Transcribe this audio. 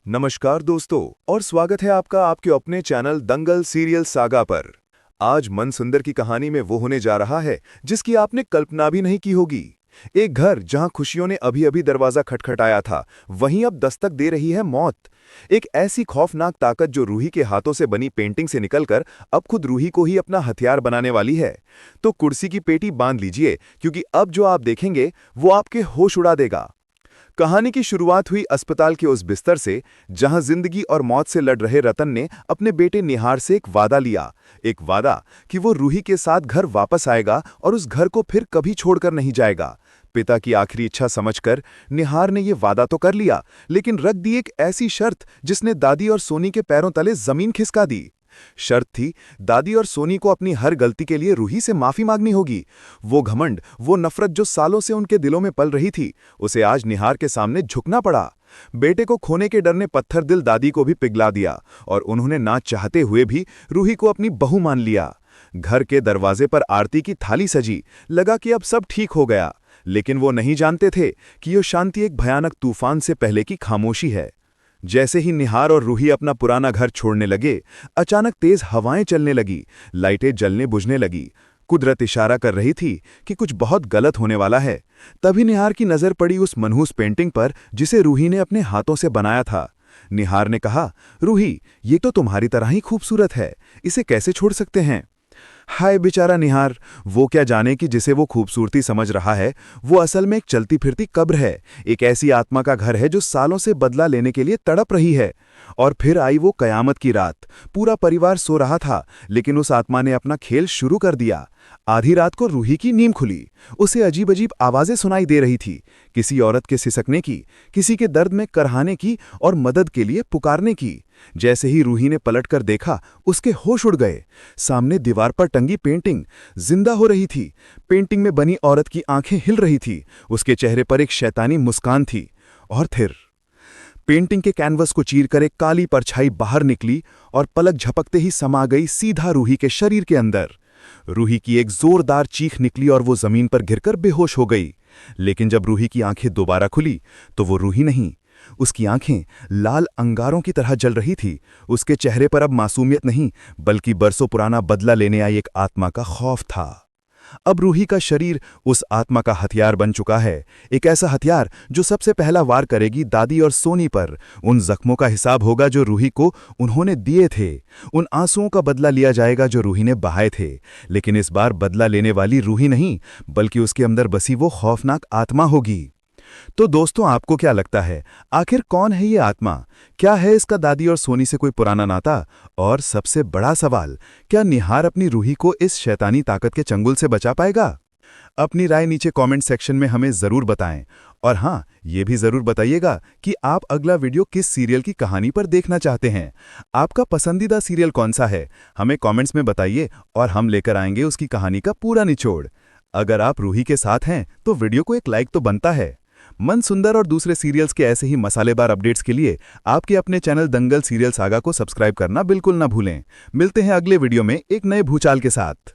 नमस्कार दोस्तों और स्वागत है आपका आपके अपने चैनल दंगल सीरियल सागा पर। आज मन सुंदर की कहानी में वो होने जा रहा है जिसकी आपने कल्पना भी नहीं की होगी। एक घर जहां खुशियों ने अभी अभी दरवाजा खटखटाया था, वहीं अब दस्तक दे रही है मौत। एक ऐसी खौफनाक ताकत जो रूही के हाथों से बनी पेंटिंग से निकलकर अब खुद रूही को ही अपना हथियार बनाने वाली है। तो कुर्सी की पेटी बांध लीजिए, क्योंकि अब जो आप देखेंगे वो आपके होश उड़ा देगा। कहानी की शुरुआत हुई अस्पताल के उस बिस्तर से, जहां जिंदगी और मौत से लड़ रहे रतन ने अपने बेटे निहार से एक वादा लिया। एक वादा कि वो रूही के साथ घर वापस आएगा और उस घर को फिर कभी छोड़कर नहीं जाएगा। पिता की आखिरी इच्छा समझकर निहार ने ये वादा तो कर लिया, लेकिन रख दी एक ऐसी शर्त जिसने दादी और सोनी के पैरों तले जमीन खिसका दी। शर्त थी, दादी और सोनी को अपनी हर गलती के लिए रूही से माफी मांगनी होगी। वो घमंड, वो नफरत जो सालों से उनके दिलों में पल रही थी, उसे आज निहार के सामने झुकना पड़ा। बेटे को खोने के डर ने पत्थर दिल दादी को भी पिघला दिया और उन्होंने ना चाहते हुए भी रूही को अपनी बहू मान लिया। घर के दरवाजे पर आरती की थाली सजी, लगा कि अब सब ठीक हो गया। लेकिन वो नहीं जानते थे कि यह शांति एक भयानक तूफान से पहले की खामोशी है। जैसे ही निहार और रूही अपना पुराना घर छोड़ने लगे, अचानक तेज हवाएं चलने लगी, लाइटें जलने बुझने लगी। कुदरत इशारा कर रही थी कि कुछ बहुत गलत होने वाला है। तभी निहार की नजर पड़ी उस मनहूस पेंटिंग पर जिसे रूही ने अपने हाथों से बनाया था। निहार ने कहा, रूही, ये तो तुम्हारी तरह ही खूबसूरत है, इसे कैसे छोड़ सकते हैं? हाय बेचारा निहार, वो क्या जाने कि जिसे वो खूबसूरती समझ रहा है, वो असल में एक चलती फिरती कब्र है। एक ऐसी आत्मा का घर है जो सालों से बदला लेने के लिए तड़प रही है। और फिर आई वो कयामत की रात। पूरा परिवार सो रहा था, लेकिन उस आत्मा ने अपना खेल शुरू कर दिया। आधी रात को रूही की नींद खुली। उसे अजीब अजीब आवाजें सुनाई दे रही थी, किसी औरत के सिसकने की, किसी के दर्द में करहाने की और मदद के लिए पुकारने की। जैसे ही रूही ने पलटकर देखा, उसके होश उड़ गए। सामने दीवार पर टंगी पेंटिंग जिंदा हो रही थी। पेंटिंग में बनी औरत की आंखें हिल रही थी, उसके चेहरे पर एक शैतानी मुस्कान थी। और फिर पेंटिंग के कैनवस को चीरकर एक काली परछाई बाहर निकली और पलक झपकते ही समा गई सीधा रूही के शरीर के अंदर। रूही की एक जोरदार चीख निकली और वो जमीन पर गिरकर बेहोश हो गई। लेकिन जब रूही की आंखें दोबारा खुली तो वो रूही नहीं, उसकी आंखें लाल अंगारों की तरह जल रही थी। उसके चेहरे पर अब मासूमियत नहीं, बल्कि बरसों पुराना बदला लेने आई एक आत्मा का खौफ था। अब रूही का शरीर उस आत्मा का हथियार बन चुका है, एक ऐसा हथियार जो सबसे पहला वार करेगी दादी और सोनी पर। उन जख्मों का हिसाब होगा जो रूही को उन्होंने दिए थे, उन आंसुओं का बदला लिया जाएगा जो रूही ने बहाए थे। लेकिन इस बार बदला लेने वाली रूही नहीं, बल्कि उसके अंदर बसी वो खौफनाक आत्मा होगी। तो दोस्तों, आपको क्या लगता है, आखिर कौन है ये आत्मा? क्या है इसका दादी और सोनी से कोई पुराना नाता? और सबसे बड़ा सवाल, क्या निहार अपनी रूही को इस शैतानी ताकत के चंगुल से बचा पाएगा? अपनी राय नीचे कमेंट सेक्शन में हमें जरूर बताएं। और हाँ, ये भी जरूर बताइएगा कि आप अगला वीडियो किस सीरियल की कहानी पर देखना चाहते हैं। आपका पसंदीदा सीरियल कौन सा है, हमें कमेंट्स में बताइए और हम लेकर आएंगे उसकी कहानी का पूरा निचोड़। अगर आप रूही के साथ हैं तो वीडियो को एक लाइक तो बनता है। मन सुंदर और दूसरे सीरियल्स के ऐसे ही मसालेदार अपडेट्स के लिए आपके अपने चैनल दंगल सीरियल सागा को सब्सक्राइब करना बिल्कुल ना भूलें। मिलते हैं अगले वीडियो में एक नए भूचाल के साथ।